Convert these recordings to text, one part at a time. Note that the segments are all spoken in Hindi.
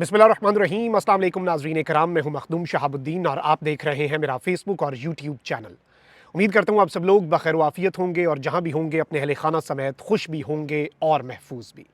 बिस्मिल्लाहिर्रहमानिर्रहीम। अस्सलाम वालेकुम नाज़रीन कराम, मैं हूं मखदूम शहाबुद्दीन और आप देख रहे हैं मेरा फेसबुक और यूट्यूब चैनल। उम्मीद करता हूं आप सब लोग बखैर वाफियत होंगे और जहां भी होंगे अपने अहले खाना समेत खुश भी होंगे और महफूज भी।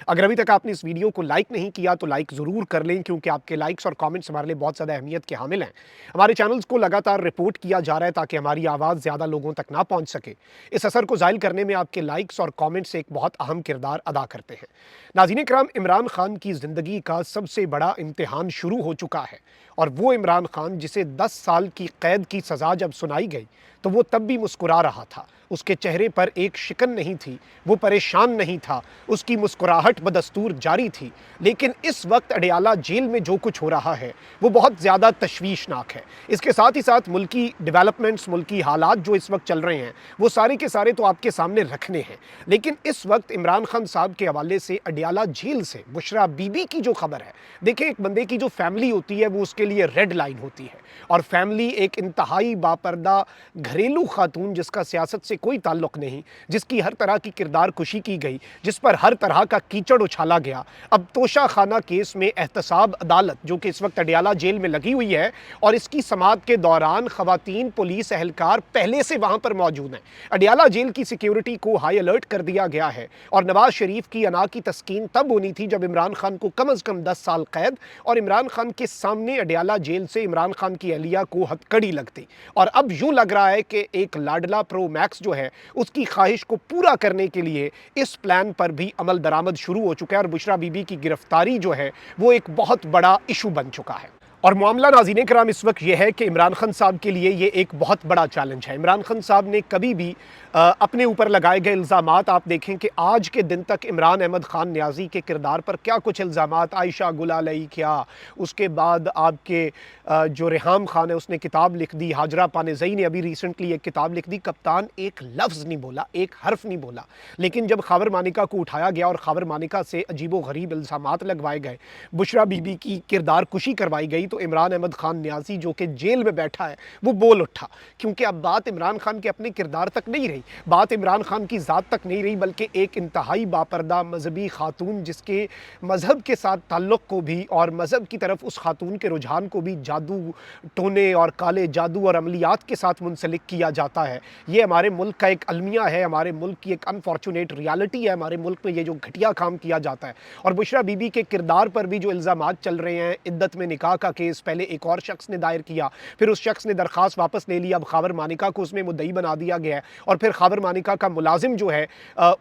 अगर अभी तक आपने इस वीडियो को लाइक नहीं किया तो लाइक ज़रूर कर लें, क्योंकि आपके लाइक्स और कमेंट्स हमारे लिए बहुत ज़्यादा अहमियत के हामिल हैं। हमारे चैनल्स को लगातार रिपोर्ट किया जा रहा है ताकि हमारी आवाज़ ज़्यादा लोगों तक ना पहुंच सके। इस असर को ज़ाहिर करने में आपके लाइक्स और कमेंट्स एक बहुत अहम किरदार अदा करते हैं। नाज़रीन कराम, इमरान खान की ज़िंदगी का सबसे बड़ा इम्तिहान शुरू हो चुका है, और वो इमरान खान जिसे 10 साल की कैद की सज़ा जब सुनाई गई तो वो तब भी मुस्कुरा रहा था। उसके चेहरे पर एक शिकन नहीं थी, वो परेशान नहीं था, उसकी मुस्कुराहट बदस्तूर जारी थी। लेकिन इस वक्त अडयाला जेल में जो कुछ हो रहा है वो बहुत ज़्यादा तशवीशनाक है। इसके साथ ही साथ मुल्की डेवलपमेंट्स, मुल्की हालात जो इस वक्त चल रहे हैं वो सारे के सारे तो आपके सामने रखने हैं। लेकिन इस वक्त इमरान खान साहब के हवाले से अडयाला जेल से बुशरा बीबी की जो खबर है, देखिए, एक बंदे की जो फैमिली होती है वो उसके लिए रेड लाइन होती है। और फैमिली एक इंतहाई बापर्दा घरेलू खातून जिसका सियासत से कोई ताल्लुक नहीं, जिसकी हर तरह की किरदार कुशी की गई, जिस पर हर तरह का कीचड़ उछाला गया। अब तोशा खाना केस में एहतसाब अदालत जो कि इस वक्त अडयाला जेल में लगी हुई है, और इसकी समाअत के दौरान खवातीन पुलिस एहलकार पहले से वहां पर मौजूद हैं। अडयाला जेल की सिक्योरिटी को हाई अलर्ट कर दिया गया है, और नवाज शरीफ की अना की तस्कीन तब होनी थी जब इमरान खान को कम अज कम 10 साल कैद, और इमरान खान के सामने अडयाला जेल से इमरान खान की अहलिया को हथकड़ी लगती। और अब यूं लग रहा है कि एक लाडला प्रो मैक्स जो है उसकी ख्वाहिश को पूरा करने के लिए इस प्लान पर भी अमल दरामद शुरू हो चुका है, और बुशरा बीबी की गिरफ्तारी जो है वो एक बहुत बड़ा इशू बन चुका है। और मामला नाज़रीन कराम इस वक्त यह है कि इमरान खान साहब के लिए ये एक बहुत बड़ा चैलेंज है। इमरान खान साहब ने कभी भी अपने ऊपर लगाए गए इल्ज़ामात, आप देखें कि आज के दिन तक इमरान अहमद खान न्याजी के किरदार पर क्या कुछ इल्ज़ामात, आयशा गुलालई क्या, उसके बाद आपके जो रेहाम खान है उसने किताब लिख दी, हाजरा पानेज़ई ने अभी रिसेंटली एक किताब लिख दी, कप्तान एक लफ्ज़ नहीं बोला, एक हर्फ नहीं बोला। लेकिन जब खबर मानिका को उठाया गया और खबर मानिका से अजीबो गरीब इल्ज़ामात लगवाए गए, बुशरा बीबी की किरदार कुशी करवाई गई, तो इमरान अहमद खान न्याजी जो कि जेल में बैठा है वो बोल उठा। क्योंकि अब बात इमरान खान के अपने किरदार तक नहीं रही, बात इमरान खान की ज़ात तक नहीं रही, बल्कि एक इंतहाई बापर्दा मजहबी खातून जिसके मज़हब के साथ ताल्लुक़ को भी और मज़हब की तरफ उस खातून के रुझान को भी जादू टोने और काले जादू और अमलियात के साथ मुंसलिक किया जाता है। ये हमारे मुल्क का एक अलमिया है, हमारे मुल्क की एक अनफॉर्चुनेट रियलिटी है। हमारे मुल्क में ये जो घटिया काम किया जाता है, और बुशरा बीबी के किरदार पर भी जो इल्ज़ामात चल रहे हैं, इद्दत में निकाह का केस पहले एक और शख्स ने दायर किया, फिर उस शख्स ने दरखास्त वापस ले ली, अब खबर मानिका को उसमें मुद्दई बना दिया गया है, और फिर खबर मानिका का मुलाजिम जो है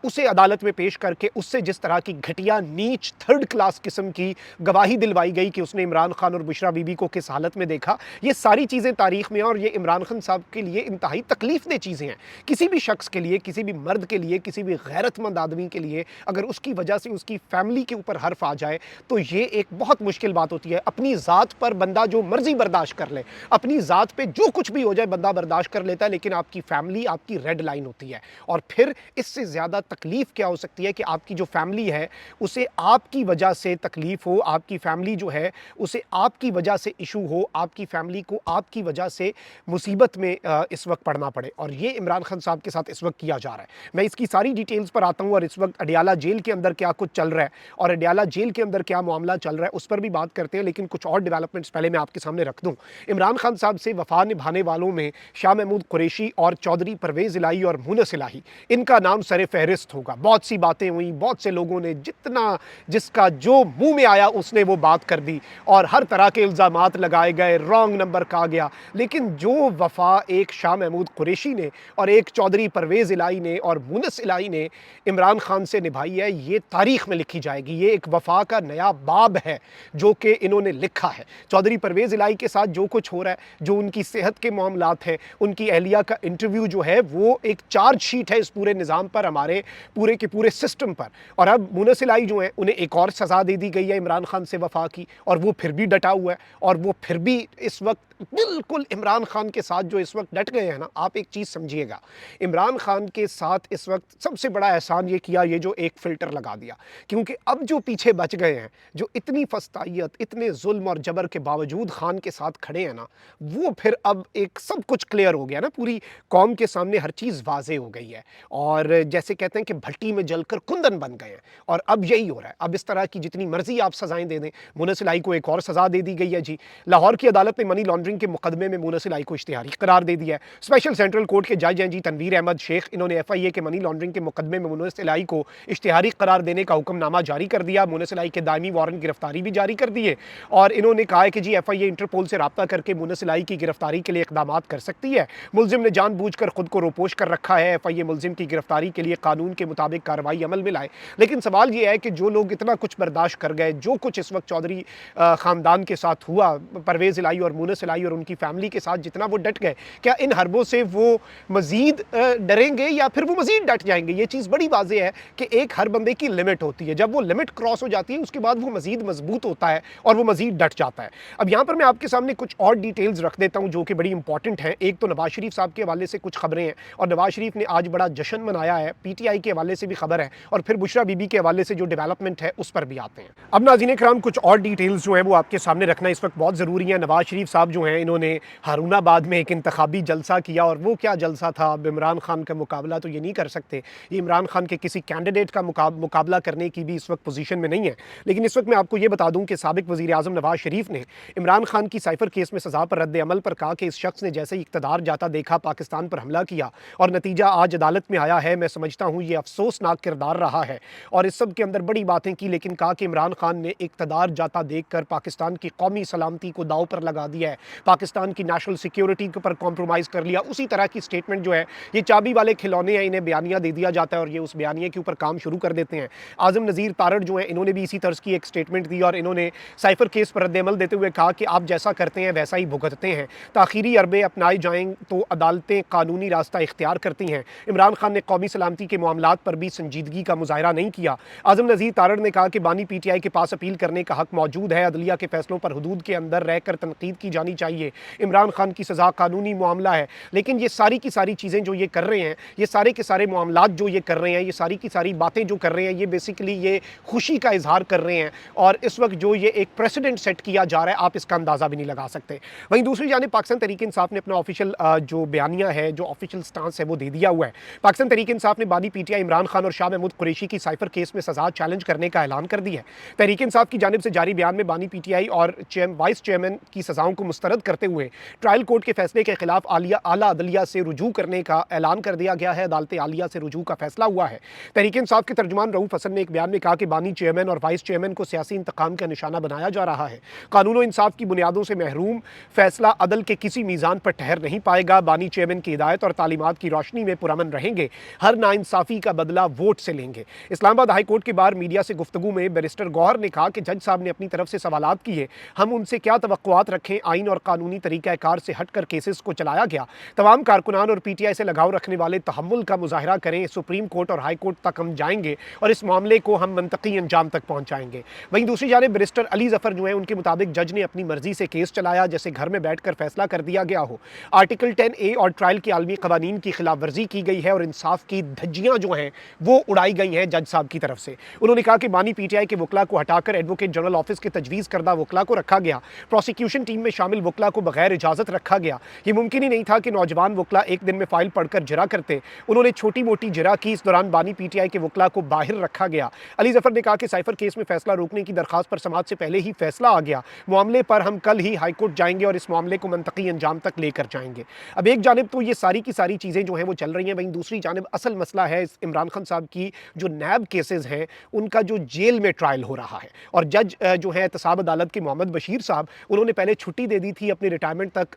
उसे अदालत में पेश करके उससे जिस तरह की घटिया नीच थर्ड क्लास किस्म की गवाही दिलवाई गई कि उसने इमरान खान और बुशरा बीबी को किस हालत में देखा, ये सारी चीज़ें तारीख में, और ये इमरान खान साहब के लिए इंतहाई तकलीफदेह चीज़ें हैं। किसी भी शख्स के लिए, किसी भी मर्द के लिए, किसी भी गैरतमंद आदमी के लिए अगर उसकी वजह से उसकी फैमिली के ऊपर हर्फ आ जाए तो ये एक बहुत मुश्किल बात होती है। अपनी ज़ात पर बंदा जो मर्जी बर्दाश्त कर ले, अपनी ज़ात पे जो कुछ भी हो जाए बंदा बर्दाश्त कर लेता है, लेकिन आपकी फैमिली आपकी रेड लाइन होती है। और फिर इससे ज़्यादा तकलीफ़ क्या हो सकती है कि आपकी जो फैमिली है उसे आपकी वजह से तकलीफ़ हो, आपकी फैमिली जो है उसे आपकी वजह से इशू हो, आपकी फैमिली को आपकी वजह से मुसीबत में इस वक्त पड़ना पड़े। और ये इमरान खान साहब के साथ इस वक्त किया जा रहा है। मैं इसकी सारी डिटेल्स पर आता हूँ, और इस वक्त अडयाला जेल के अंदर क्या कुछ चल रहा है और अडयाला जेल के अंदर क्या मामला चल रहा है उस पर भी बात करते हैं। लेकिन कुछ और डेवलपमेंट्स पहले मैं आपके सामने रख दूं। इमरान खान साहब से वफा निभाने वालों में शाह महमूद कुरैशी और चौधरी परवेज़ इलाही और मुनस इलाही, इनका नाम सरे फहरिस्त होगा। बहुत सी बातें हुई, बहुत से लोगों ने जितना जिसका जो मुंह में आया उसने वो बात कर दी, और हर तरह के इल्ज़ामात लगाए गए, रॉन्ग नंबर कहा गया। लेकिन जो वफा एक शाह महमूद कुरैशी ने और एक चौधरी परवेज़ इलाही ने और मुनस इलाही ने इमरान खान से निभाई है, ये तारीख में लिखी जाएगी। ये एक वफा का नया बाब है जो कि इन्होंने लिखा है। चौधरी परवेज़ इलाही के साथ जो कुछ हो रहा है, जो उनकी सेहत के मामलात हैं, उनकी अहलिया का इंटरव्यू जो है वो एक चार्जशीट है इस पूरे निज़ाम पर, हमारे पूरे के पूरे सिस्टम पर। और अब मुनस इलाही जो है उन्हें एक और सज़ा दे दी गई है इमरान खान से वफा की, और वो फिर भी डटा हुआ है, और वो फिर भी इस वक्त बिल्कुल इमरान खान के साथ जो इस वक्त डट गए हैं ना। आप एक चीज़ समझिएगा, इमरान खान के साथ इस वक्त सबसे बड़ा एहसान ये किया, ये जो एक फ़िल्टर लगा दिया, क्योंकि अब जो पीछे बच गए हैं, जो इतनी फस्तायत, इतने जुल्म और जबर के बावजूद खान के साथ खड़े हैं ना, वो फिर अब एक सब कुछ क्लियर हो गया ना, पूरी कौम के सामने हर चीज़ वाज़ेह हो गई है। और जैसे कहते हैं कि भट्टी में जलकर कुंदन बन गए हैं, और अब यही हो रहा है। अब इस तरह की जितनी मर्ज़ी आप सज़ाएँ दे दें, मुनस्सिर इलाही को एक और सज़ा दे दी गई है जी। लाहौर की अदालत ने मनी लॉन्ड्रिंग के मुकदमे में मुनस्सिर इलाही को इश्तिहारी करार दे दिया है। स्पेशल सेंट्रल कोर्ट के जज हैं जी तनवीर अहमद शेख, इन्होंने FIA के मनी लॉन्ड्रिंग के मुकदमे में मुनस्सिर इलाही को इश्तिहारी करार देने का हुक्मनामा जारी कर दिया। मुनस्सिर इलाही के दायमी वारंट गिरफ्तारी भी जारी कर दिए, और इन्होंने कहा है कि जी FIA इंटरपोल से राब्ता करके मुनस्सिर इलाही की गिरफ्तारी के लिए इक़दामात कर सकती है। मुलजिम ने जानबूझकर खुद को रोपोश कर रखा है। FIA मुलजिम की गिरफ्तारी के लिए कानून के मुताबिक कार्रवाई अमल में लाए। लेकिन सवाल यह है कि जो लोग इतना कुछ बर्दाश्त कर गए, जो कुछ इस वक्त चौधरी ख़ानदान के साथ हुआ, परवेज़ इलाही और मुनस्सिर इलाही और उनकी फैमिली के साथ जितना वो डट गए, क्या इन हरबों से वो मज़ीद डरेंगे या फिर वो मज़ीद डट जाएंगे? ये चीज़ बड़ी वाज़ेह है कि एक हर बंदे की लिमिट होती है। जब वो लिमिट क्रॉस हो जाती है, उसके बाद वो मज़ीद मजबूत होता है और वो मज़ीद डट जाता है। अब यहाँ पर मैं आपके सामने कुछ और डिटेल्स रख देता हूँ जो कि बड़ी इंपॉर्टेंट हैं। एक तो नवाज शरीफ साहब के हवाले से कुछ खबरें हैं, और नवाज शरीफ ने आज बड़ा जश्न मनाया है। PTI के हवाले से भी खबर है, और फिर बुशरा बीबी के हवाले से जो डेवलपमेंट है उस पर भी आते हैं। अब नाज़रीन कराम, कुछ और डिटेल्स जो है वो आपके सामने रखना इस वक्त बहुत ज़रूरी है। नवाज शरीफ साहब जो हैं, इन्होंने हारूनाबाद में एक इंतखाबी जलसा किया, और वो क्या जलसा था। अब इमरान खान का मुकाबला तो ये नहीं कर सकते, ये इमरान खान के किसी कैंडिडेट का मुकाबला करने की भी इस वक्त पोजीशन में नहीं है। लेकिन इस वक्त मैं आपको ये बता दूं कि साबिक वज़ीर आज़म नवाज शरीफ ने इमरान खान की साइफर केस में सज़ा पर रद्द अमल पर कहा कि इस शख्स ने जैसे ही इक़्तिदार जाता देखा, पाकिस्तान पर हमला किया, और नतीजा आज अदालत में आया है। मैं समझता हूँ ये अफसोसनाक किरदार रहा है, और इस सब के अंदर बड़ी बातें की, लेकिन कहा कि इमरान खान ने इक़्तिदार जाता देख कर पाकिस्तान की कौमी सलामती को दाव पर लगा दिया है, पाकिस्तान की नेशनल सिक्योरिटी के पर कॉम्प्रोमाइज़ कर लिया। उसी तरह की स्टेटमेंट जो है, ये चाबी वाले खिलौने हैं, इन्हें बयानिया दे दिया जाता है और ये उस बयानिया के ऊपर काम शुरू कर देते हैं। आज़म नज़ीर तारड़ जो है, इन्होंने भी इसी तर्ज की एक स्टेटमेंट दी, और इन्होंने साइफर केस पर रद्द-ए-अमल देते हुए कहा कि आप जैसा करते हैं वैसा ही भुगतते हैं। ताख़ीरी अरबे अपनाए जाएँ तो अदालतें कानूनी रास्ता इख्तियार करती हैं। इमरान खान ने कौमी सलामती के मामलात पर भी संजीदगी का मुज़ाहरा नहीं किया। आज़म नज़ीर तारड़ ने कहा कि बानी PTI के पास अपील करने का हक मौजूद है। अदलिया के फैसलों पर हुदूद के अंदर रहकर तनकीद की जानी चाहिए। इमरान खान की सज़ा कानूनी मामला है, लेकिन ये सारी की सारी चीज़ें जो ये कर रहे हैं, ये सारे के सारे मामलात जो ये कर रहे हैं, ये सारी की सारी बातें जो कर रहे हैं, ये बेसिकली ये खुशी का इजहार कर रहे हैं, और इस वक्त जो ये एक प्रेसिडेंट सेट किया जा रहा है, आप इसका अंदाज़ा भी नहीं लगा सकते। वहीं दूसरी जानिब पाकिस्तान तहरीक इंसाफ ने अपना ऑफिशियल जो बयानिया है, जो ऑफिशियल स्टांस है, वो दे दिया हुआ है। पाकिस्तान तहरीक इंसाफ ने बानी PTI इमरान खान और शाह महमूद कुरैशी की साइफर केस में सज़ा चैलेंज करने का ऐलान कर दिया है। तहरीक इंसाफ की जानिब से जारी बयान में बानी PTI और वाइस चेयरमैन की सज़ाओं को मुस्तरद करते हुए ट्रायल कोर्ट के फैसले के खिलाफ आला अदलिया से रुजू करने का ऐलान कर दिया गया है। अदालत आलिया से रुजू का फैसला हुआ है। तहरीक इंसाफ के तर्जुमान रऊफ हसन ने एक बयान में कहा कि बानी चेयरमैन और वाइस चेयरमैन को सियासी इंतकाम का निशाना बनाया जा रहा है। कानून और इंसाफ की बुनियादों से महरूम फैसला अदल के किसी मीज़ान पर ठहर नहीं पाएगा। बानी चेयरमैन की हिदायत और तालीमात की रोशनी में पुरअमन रहेंगे। हर नाइंसाफ़ी का बदला वोट से लेंगे। इस्लामाबाद हाई कोर्ट के बाहर मीडिया से गुफ्तगू में बैरिस्टर गौहर ने कहा कि जज साहब ने अपनी तरफ से सवालात किए, हम उनसे क्या तवक्कुआत रखें। आइन और कानूनी तरीक़ाकार से हटकर केसेस को चलाया गया। तमाम कारकुनान और PTI से लगाव रखने वाले तहम्मुल का मुजाहरा करें। सुप्रीम कोर्ट और हाई कोर्ट तक हम जाएंगे और इस मामले को हम मंतकी अंजाम तक पहुँचाएंगे। वहीं दूसरी जानिब बैरिस्टर अली ज़फ़र जो है, उनके मुताबिक जज ने अपनी मर्जी से केस चलाया, जैसे घर में बैठ कर फैसला कर दिया गया हो। आर्टिकल 10A और ट्रायल के आलमी क़वानीन की खिलाफ वर्जी की गई है और इंसाफ की धज्जियाँ जो हैं वो उड़ाई गई हैं जज साहब की तरफ से। उन्होंने कहा कि बानी PTI के वकला को हटाकर एडवोकेट जनरल ऑफिस के तजवीज़ करदा वकला को रखा गया। प्रोसिक्यूशन टीम में शामिल वकला को बगैर इजाज़त रखा गया। ये मुमकिन ही नहीं था कि नौजवान वकला एक दिन में फ़ाइल पढ़कर जरा करते। उन्होंने छोटी मोटी जरा की। इस दौरान बानी PTI के वकला को बाहर रखा गया। अली ज़फ़र ने कहा कि साइफर केस में फैसला रोकने की दरख्वास्त पर समाअत से पहले ही फैसला आ गया। मामले पर हम कल ही हाई कोर्ट जाएंगे और इस मामले को मंतकी अंजाम तक लेकर जाएंगे। अब एक जानिब तो ये सारी की सारी चीज़ें जो हैं वो चल रही हैं, वहीं दूसरी जानिब असल मसला है इमरान खान साहब की जो नैब केसेस हैं उनका जो जेल में ट्रायल हो रहा है। और जज जो है एहतसाब अदालत के मोहम्मद बशीर साहब, उन्होंने पहले छुट्टी दे दी थी अपनी रिटायरमेंट तक,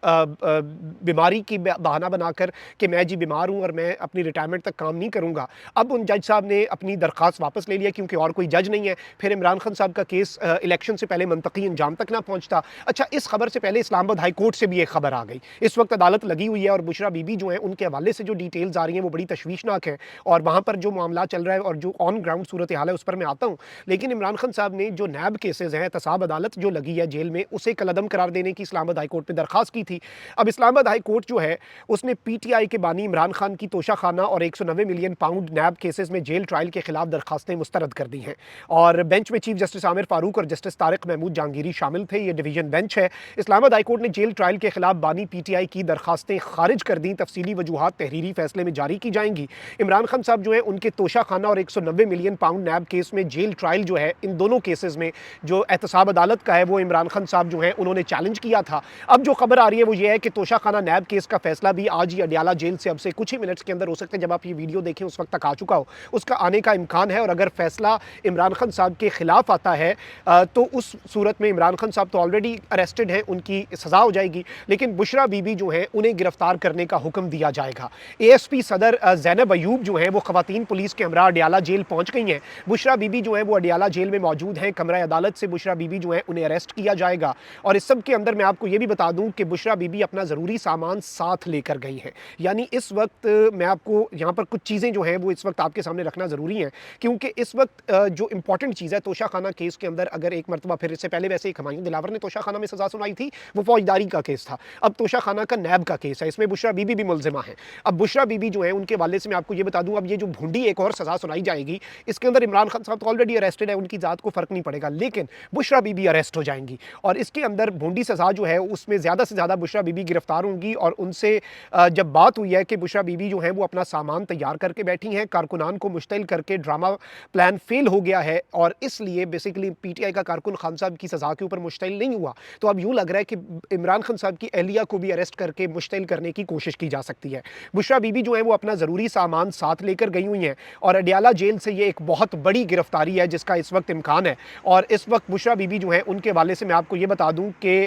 बीमारी की बहाना बनाकर कि मैं जी बीमार हूँ और मैं अपनी रिटायरमेंट तक काम नहीं करूँगा। अब उन जज साहब ने अपनी दरख्वास्त वापस ले लिया क्योंकि और कोई जज नहीं है। फिर इमरान खान साहब का केस इलेक्शन से पहले मंतकी अंजाम तक ना पहुँचता। अच्छा, इस खबर से पहले इस्लामाबाद हाई कोर्ट से भी एक खबर आ गई। इस वक्त अदालत लगी हुई है और बुशरा बीबी जो है उनके हवाले से जो डिटेल्स आ रही हैं वो बड़ी तशवीशनाक है, और वहाँ पर जो मामला चल रहा है और जो ऑन ग्राउंड सूरत हाल है उस पर मैं आता हूँ। लेकिन इमरान खान साहब ने जो नैब केसेस हैं, एहतसाब अदालत जो लगी है जेल में, उसे कलअदम करार देने की इस्लामाबाद हाई कोर्ट में दरख्वास्त की थी। अब इस्लामाबाद हाई कोर्ट जो है उसने PTI के बानी इमरान खान की तोशा खाना और 190 मिलियन पाउंड नैब केसेस में जेल ट्रायल के खिलाफ दरखास्तें मुस्तरद कर दी हैं। और बेंच में चीफ जस्टिस आमिर फारूक और जस्टिस तारिक महमूद जहांगीरी शामिल शामिल थे। ये डिवीजन बेंच है। इस्लामाबाद हाई कोर्ट ने जेल ट्रायल के खिलाफ बानी पीटीआई की दरखास्तें खारिज कर दी। तफसीली वजूहात तहरीरी फैसले में जारी की जाएंगी। इमरान खान साहब जो है उनके तोशा खाना और 190 मिलियन पाउंड नैब केस में जेल ट्रायल जो है, इन दोनों केसेस में जो एहतसाब अदालत का है वो इमरान खान साहब जो है उन्होंने चैलेंज किया था। अब जो खबर आ रही है वो ये है कि तोशा खाना नैब केस का फैसला भी आज ही अडियाला जेल से अब से कुछ ही मिनट्स के अंदर हो सकता है। जब आप ये वीडियो देखें उस वक्त तक आ चुका हो, उसका आने का इम्कान है। और अगर फैसला इमरान खान साहब के खिलाफ आता है तो उस सूरत में इमरान खान साहब तो ऑलरेडी अरेस्टेड हैं, उनकी सजा हो जाएगी, लेकिन बुशरा बीबी जो है उन्हें गिरफ्तार करने का हुक्म दिया जाएगा। एएसपी सदर ज़ैनब अयूब जो है वो खवातीन पुलिस के हमरा अडियाला जेल पहुंच गई हैं। बुशरा बीबी जो है वो अडियाला जेल में मौजूद हैं। कमरा अदालत से बुशरा बीबी जो है उन्हें अरेस्ट किया जाएगा। और इस सब के अंदर मैं आपको ये भी बता दूं कि बुशरा बीबी अपना ज़रूरी सामान साथ लेकर गई हैं। यानी इस वक्त मैं आपको यहाँ पर कुछ चीज़ें जो हैं वो इस वक्त आपके सामने रखना ज़रूरी है, क्योंकि इस वक्त जो इंपॉर्टेंट चीज़ है तोशा खाना केस के अंदर, अगर एक मरतबा फिर इससे पहले वैसे एक हुमायूं दिलावर ने तोशा खाना में सजा सुनाई थी, वो फौजदारी का केस था। अब तोशा खाना का नैब का केस है, इसमें बुशरा बीबी भी मुलजिमा है। अब बुशरा बीबी जो है उनके वाले से मैं आपको ये बता दूं, अब ये जो भूंडी एक और सजा सुनाई जाएगी, इसके अंदर इमरान खान साहब तो ऑलरेडी अरेस्टेड है, उनकी जात को फर्क नहीं पड़ेगा, लेकिन बुशरा बीबी अरेस्ट हो जाएंगी। और इसके अंदर भूंडी सजा जो है उसमें ज़्यादा से ज़्यादा बुशरा बीबी गिरफ्तार होंगी। और उनसे जब बात हुई है कि बुशरा बीबी जो है वो अपना सामान तैयार करके बैठी हैं, कारकुनान को मुश्तिल करके ड्रामा प्लान फेल हो गया है और इसलिए बेसिकली पीटीआई का कारकुन खान साहब की सजा के ऊपर मुश्तिल नहीं हुआ, तो अब यूं लग रहा है कि इमरान खान साहब की एहलिया को भी अरेस्ट करके मुश्तिल करने की कोशिश की जा सकती है। बुशरा बीबी जो है वो अपना ज़रूरी सामान साथ लेकर गई हुई हैं और अडियाला जेल से ये एक बहुत बड़ी गिरफ्तारी है जिसका इस वक्त इम्कान है। और इस वक्त बुशरा बीबी जो है उनके वाले से मैं आपको ये बता दूं कि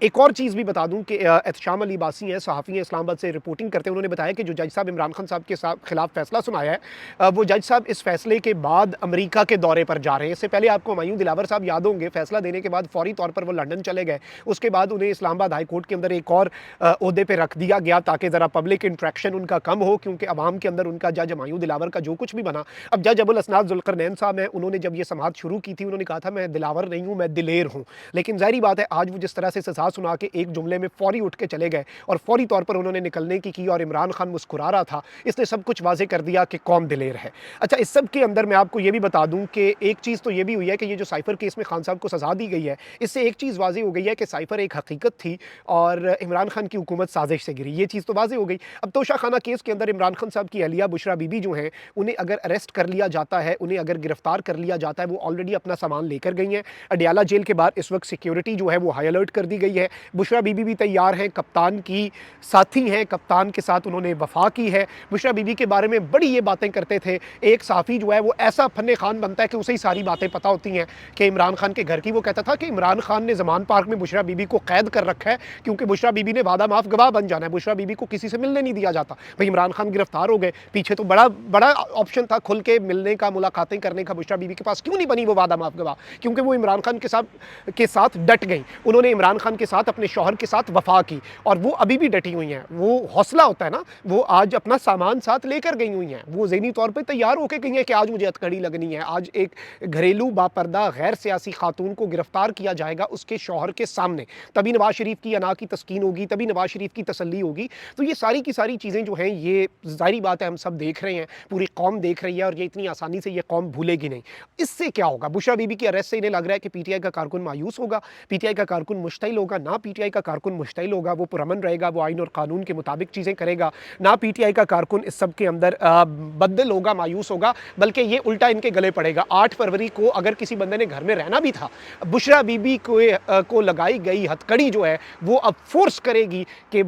एक और चीज़ भी बता दूं कि एहतशाम अली बासी हैं, सहाफ़ी हैं, इस्लामाबाद से रिपोर्टिंग करते हैं। उन्होंने बताया कि जो जज साहब इमरान खान साहब के खिलाफ फैसला सुनाया है, वो जज साहब इस फैसले के बाद अमेरिका के दौरे पर जा रहे हैं। इससे पहले आपको हुमायूं दिलावर साहब याद होंगे, फैसला देने के बाद फौरी तौर पर वो लंदन चले गए। उसके बाद उन्हें इस्लामाबाद हाई कोर्ट के अंदर एक और ओहदे पे रख दिया गया ताकि ज़रा पब्लिक इंट्रैक्शन उनका कम हो, क्योंकि अवाम के अंदर उनका जज हुमायूं दिलावर का जो कुछ भी बना। अब जज अबुल असनाद जुल्करनैन साहब हैं, उन्होंने जब ये समाअत शुरू की थी उन्होंने कहा था मैं दिलावर नहीं हूँ, मैं दिलेर हूँ। लेकिन ज़ाहिर बात है आज वो जिस तरह से सजा सुना के एक जुमले में फौरी उठ के चले गए और फौरी तौर पर उन्होंने निकलने की और इमरान खान मुस्कुरा रहा था, इसने सब कुछ वाजे कर दिया कि कौन दिलेर है। अच्छा, इस सब के अंदर मैं आपको ये भी बता दूं कि एक चीज़ तो ये भी हुई है कि ये जो साइफर केस में खान साहब को सजा दी गई है, इससे एक चीज़ वाज़े हो गई है कि साइफर एक हकीकत थी और इमरान खान की हुकूमत साजिश से गिरी, ये चीज़ तो वाज़े हो गई। अब तोशा खाना केस के अंदर इमरान खान साहब की अहलिया बुशरा बीबी जो हैं उन्हें अगर अरेस्ट कर लिया जाता है, उन्हें अगर गिरफ्तार कर लिया जाता है, वो ऑलरेडी अपना सामान लेकर गई हैं। अडियाला जेल के बाहर इस वक्त सिक्योरिटी जो है वो हाई अलर्ट कर दी गई है। बुशरा बीबी भी तैयार हैं, कप्तान की साथी हैं, कप्तान के साथ उन्होंने वफा की है। बुशरा बीबी के बारे में बड़ी ये बातें करते थे। एक साफ़ी जो है वो ऐसा फन्ने खान बनता है कि उसे ही सारी बातें पता होती हैं कि इमरान खान के घर की। वो कहता था कि इमरान खान ने ज़मान पार्क में बुशरा बीबी को कैद कर रखा है क्योंकि बुशरा बीबी ने वादा माफ़ गवाह बन जाना है, बुशरा बीबी को किसी से मिलने नहीं दिया जाता। भाई इमरान खान गिरफ्तार हो गए, पीछे तो बड़ा बड़ा ऑप्शन था खुल के मिलने का, मुलाकातें करने का, बुशरा बीबी के पास क्यों नहीं बनी वो वादा माफ़ गवाह? क्योंकि वो इमरान खान के साथ डट गई। उन्होंने इमरान खान के साथ, अपने शौहर के साथ वफा की और वो अभी भी डटी हुई हैं। वो हौसला होता है ना, वो आज अपना सामान साथ लेकर गई हुई हैं, वो ज़हनी तौर पर तैयार होकर गई हैं कि आज मुझे हथकड़ी लगनी है, आज एक घरेलू बापर्दा गैर सियासी खातून को गिरफ्तार किया जाएगा उसके शौहर के सामने, तभी नवाज शरीफ की अना की तस्कीन होगी, तभी नवाज शरीफ की तसल्ली होगी। तो ये सारी की सारी चीज़ें जो हैं ये ज़ाहिर बात है हम सब देख रहे हैं, पूरी कौम देख रही है और ये इतनी आसानी से ये कौम भूलेगी नहीं। इससे क्या होगा? बुशरा बीबी की अरेस्ट से इन्हें लग रहा है कि पीटीआई का कारकुन मायूस होगा, पीटीआई का कारकुन मुश्तिल होगा। ना पीटीआई का कारकुन मुश्तिल होगा, वो पुरअमन रहेगा, वो आइन और कानून के मुताबिक चीज़ें करेगा। ना पीटीआई का कारकुन इस सब के अंदर बददिल होगा, मायूस होगा, बल्कि ये उल्टा इनके गले पड़ेगा। 8 फरवरी को अगर किसी बंदे ने घर में रहना भी था, बुशरा बीबी को लगाई गई हथकड़ी जो है वो अब फोर्स करेगी कि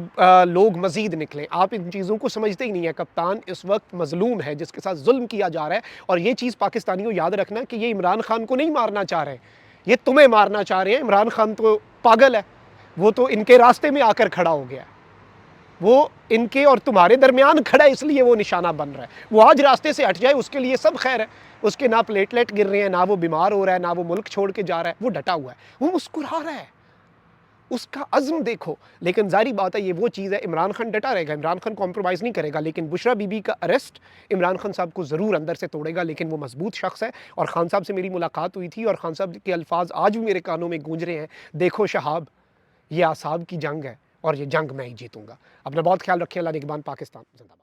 लोग मजीद निकलें। आप इन चीज़ों को समझते ही नहीं है। कप्तान इस वक्त मजलूम है जिसके साथ जुल्म किया जा रहा है और ये चीज़ पाकिस्तानियों याद रखना कि ये इमरान खान को नहीं मारना चाह रहे, ये तुम्हें मारना चाह रहे हैं। इमरान खान तो पागल है, वो तो इनके रास्ते में आकर खड़ा हो गया, वो इनके और तुम्हारे दरमियान खड़ा है इसलिए वो निशाना बन रहा है। वो आज रास्ते से हट जाए उसके लिए सब खैर है, उसके ना प्लेटलेट गिर रहे हैं, ना वो बीमार हो रहा है, ना वो मुल्क छोड़ के जा रहा है, वो डटा हुआ है, वो मुस्कुरा रहा है, उसका अज़्म देखो। लेकिन जारी बात है ये वो चीज़ है, इमरान खान डटा रहेगा, इमरान खान कॉम्प्रोमाइज़ नहीं करेगा, लेकिन बुशरा बीबी का अरेस्ट इमरान खान साहब को ज़रूर अंदर से तोड़ेगा। लेकिन वो मजबूत शख्स है और खान साहब से मेरी मुलाकात हुई थी और खान साहब के अल्फाज आज भी मेरे कानों में गूंज रहे हैं, देखो शहाब ये आसाब की जंग है और ये जंग मैं ही जीतूंगा। अपना बहुत ख्याल रखें। अल्लाह निगहबान। पाकिस्तान जिंदाबाद।